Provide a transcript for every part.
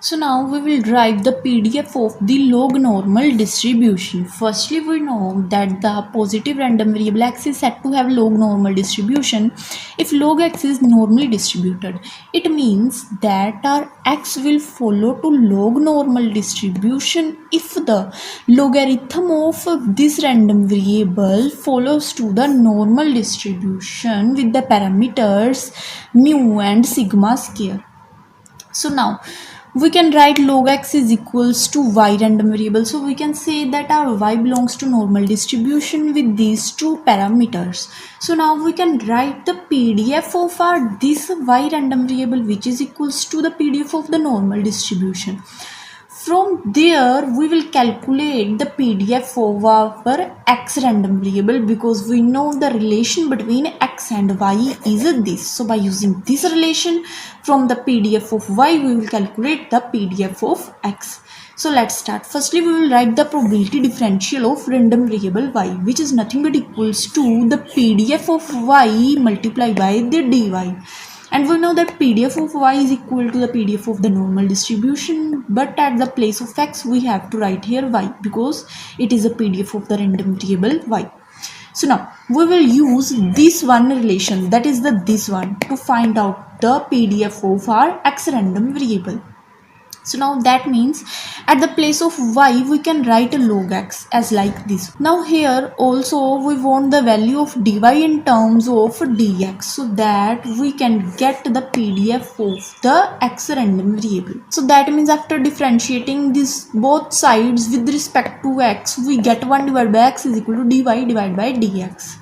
So now we will derive the PDF of the log normal distribution. Firstly, we know that the positive random variable x is said to have log normal distribution if log x is normally distributed. It means that our x will follow to log normal distribution if the logarithm of this random variable follows to the normal distribution with the parameters mu and sigma square. So now we can write log x is equals to y random variable. So we can say that our y belongs to normal distribution with these two parameters. So now we can write the PDF of our this y random variable, which is equals to the PDF of the normal distribution. From there, we will calculate the PDF of our x random variable, because we know the relation between x and y is this. So by using this relation from the PDF of y, we will calculate the PDF of x. So let's start. Firstly, we will write the probability differential of random variable y, which is nothing but equals to the PDF of y multiplied by the dy. And we know that PDF of y is equal to the PDF of the normal distribution, but at the place of x we have to write here y, because it is a PDF of the random variable y. So now we will use this one relation, that is this one, to find out the PDF of our x random variable. So now that means at the place of y we can write a log x as like this. Now here also we want the value of dy in terms of dx, so that we can get the PDF of the x random variable. So that means after differentiating this both sides with respect to x, we get 1 divided by x is equal to dy divided by dx.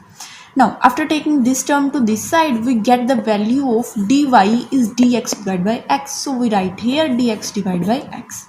Now after taking this term to this side, we get the value of dy is dx divided by x. So we write here dx divided by x.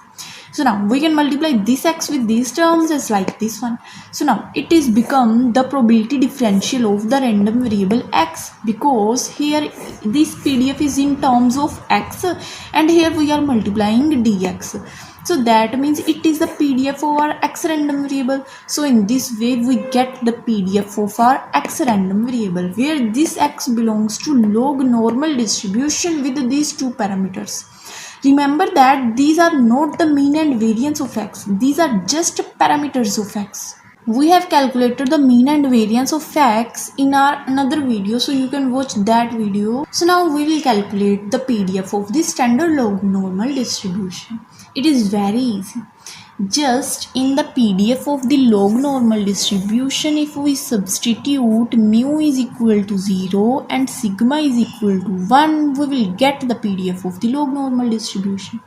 So now we can multiply this x with these terms as like this one. So now it is become the probability differential of the random variable x, because here this PDF is in terms of x and here we are multiplying dx. So that means it is the PDF of our x random variable. So in this way we get the PDF of our x random variable, where this x belongs to log normal distribution with these two parameters. Remember that these are not the mean and variance of x, these are just parameters of x. We have calculated the mean and variance of x in our another video, so you can watch that video. So now we will calculate the PDF of the standard log normal distribution. It is very easy. Just in the PDF of the log normal distribution, if we substitute mu is equal to 0 and sigma is equal to 1, we will get the PDF of the log normal distribution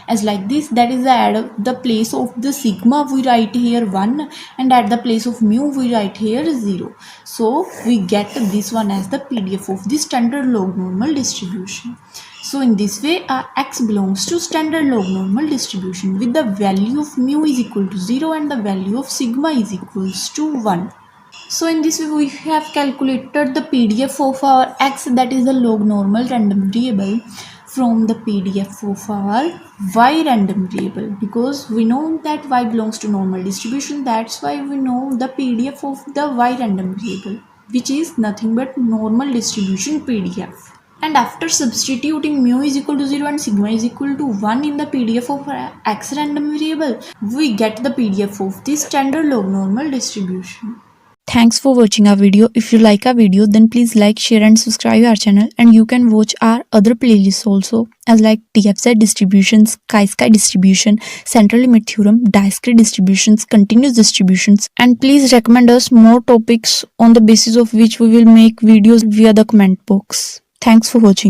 as like this. That is at the place of the sigma we write here 1 and at the place of mu we write here 0. So we get this one as the PDF of the standard log normal distribution. So in this way our x belongs to standard log normal distribution with the value of mu is equal to 0 and the value of sigma is equals to 1. So in this way we have calculated the PDF of our x, that is the log normal random variable, from the PDF of our y random variable, because we know that y belongs to normal distribution. That's why we know the PDF of the y random variable, which is nothing but normal distribution PDF. And after substituting mu is equal to 0 and sigma is equal to 1 in the PDF of x random variable, we get the PDF of this standard log normal distribution. Thanks for watching our video. If you like our video, then please like, share and subscribe our channel, and you can watch our other playlists also, as like TFZ distributions, chi-square distribution, central limit theorem, discrete distributions, continuous distributions, and please recommend us more topics on the basis of which we will make videos via the comment box. Thanks for watching.